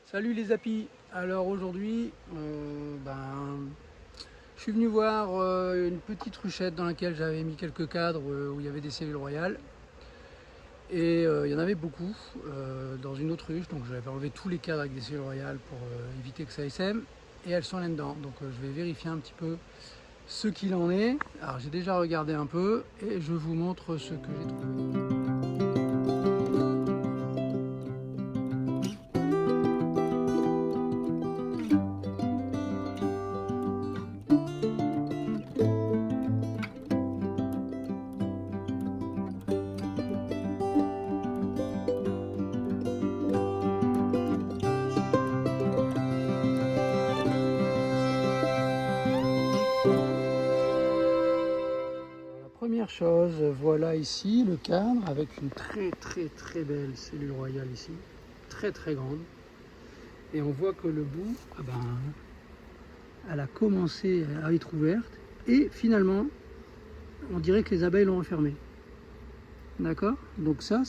Salut les apis. Alors aujourd'hui, je suis venu voir une petite ruchette dans laquelle j'avais mis quelques cadres où il y avait des cellules royales. Et il y en avait beaucoup dans une autre ruche, donc j'avais enlevé tous les cadres avec des cellules royales pour éviter que ça essaime. Et elles sont là-dedans, donc je vais vérifier un petit peu ce qu'il en est. Alors j'ai déjà regardé un peu et je vous montre ce que j'ai trouvé. Première chose, voilà ici le cadre avec une très belle cellule royale ici, très grande. Et on voit que le bout, elle a commencé à être ouverte et finalement, on dirait que les abeilles l'ont refermée. D'accord? Donc ça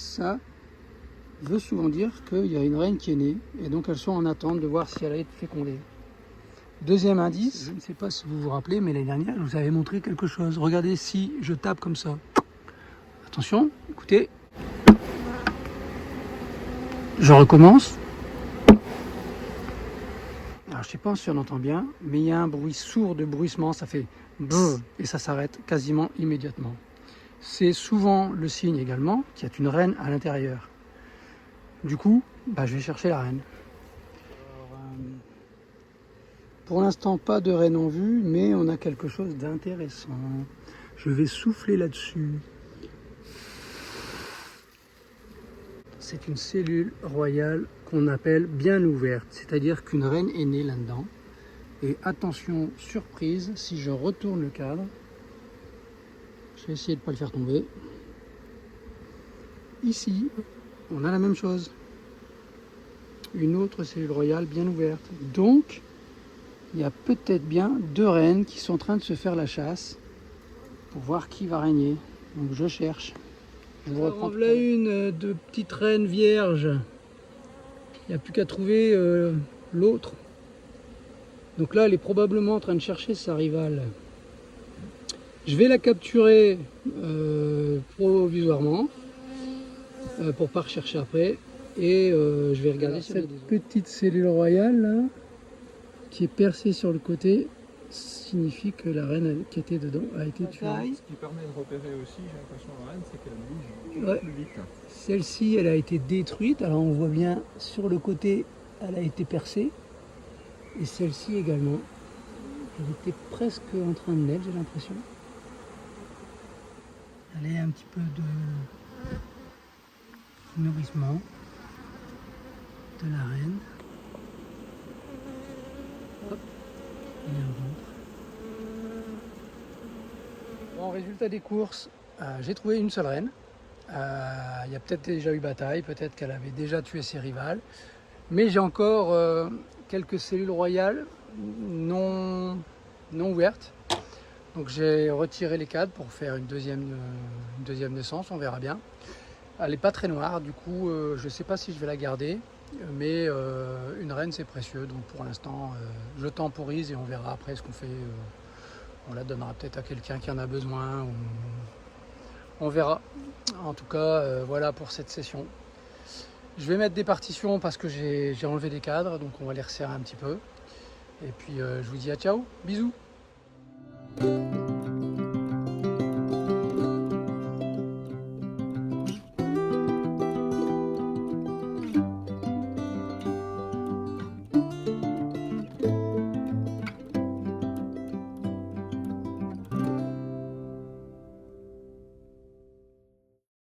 veut souvent dire qu'il y a une reine qui est née et donc elles sont en attente de voir si elle a été fécondée. Deuxième indice, je ne sais pas si vous vous rappelez, mais l'année dernière, je vous avais montré quelque chose. Regardez si je tape comme ça. Attention, écoutez. Je recommence. Alors, je ne sais pas si on entend bien, mais il y a un bruit sourd de bruissement, ça fait brrr, et ça s'arrête quasiment immédiatement. C'est souvent le signe également qu'il y a une reine à l'intérieur. Du coup, je vais chercher la reine. Pour l'instant, pas de reine en vue, mais on a quelque chose d'intéressant. Je vais souffler là-dessus. C'est une cellule royale qu'on appelle bien ouverte, c'est-à-dire qu'une reine est née là-dedans. Et attention, surprise, si je retourne le cadre, je vais essayer de ne pas le faire tomber. Ici, on a la même chose. Une autre cellule royale bien ouverte. Donc, il y a peut-être bien deux reines qui sont en train de se faire la chasse pour voir qui va régner. Donc je cherche. Je vous reprends. Voilà une de petites reines vierges. Il n'y a plus qu'à trouver l'autre. Donc là, elle est probablement en train de chercher sa rivale. Je vais la capturer provisoirement pour ne pas rechercher après. Et je vais regarder cette petite cellule royale là, qui est percée sur le côté, signifie que la reine qui était dedans a été tuée. Ce qui permet de repérer aussi, j'ai l'impression, la reine, c'est qu'elle bouge plus vite. Celle-ci, elle a été détruite. Alors on voit bien sur le côté, elle a été percée. Et celle-ci également. Elle était presque en train de naître, j'ai l'impression. Elle est un petit peu de nourrissement de la reine. Hop, et elle rentre. Bon, résultat des courses, j'ai trouvé une seule reine. Il y a peut-être déjà eu bataille, peut-être qu'elle avait déjà tué ses rivales. Mais j'ai encore quelques cellules royales non ouvertes. Donc j'ai retiré les cadres pour faire une deuxième naissance, on verra bien. Elle n'est pas très noire, du coup je ne sais pas si je vais la garder. Mais une reine c'est précieux, donc pour l'instant je temporise et on verra après ce qu'on fait. On la donnera peut-être à quelqu'un qui en a besoin. On verra. En tout cas, voilà pour cette session. Je vais mettre des partitions parce que j'ai enlevé des cadres, donc on va les resserrer un petit peu. Et puis je vous dis à ciao, bisous.